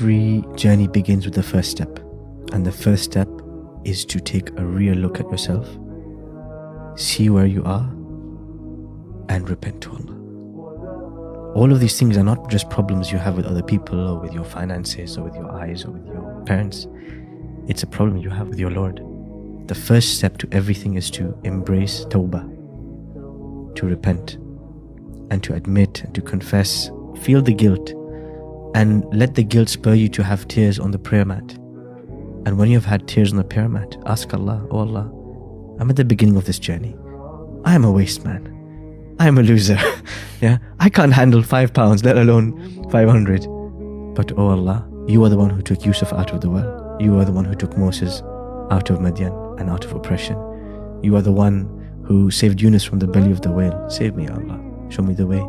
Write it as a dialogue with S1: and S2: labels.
S1: Every journey begins with the first step. And the first step is to take a real look at yourself, see where you are, and repent to Allah. All of these things are not just problems you have with other people or with your finances or with your eyes or with your parents. It's a problem you have with your Lord. The first step to everything is to embrace tawbah, to repent, and to admit and to confess, feel the guilt, and let the guilt spur you to have tears on the prayer mat. And when you have had tears on the prayer mat, ask Allah, "Oh Allah, I'm at the beginning of this journey. I am a waste man. I am a loser. Yeah, I can't handle 5 pounds, let alone 500. But oh Allah, you are the one who took Yusuf out of the well. You are the one who took Moses out of Madian and out of oppression. You are the one who saved Yunus from the belly of the whale. Save me, Allah. Show me the way."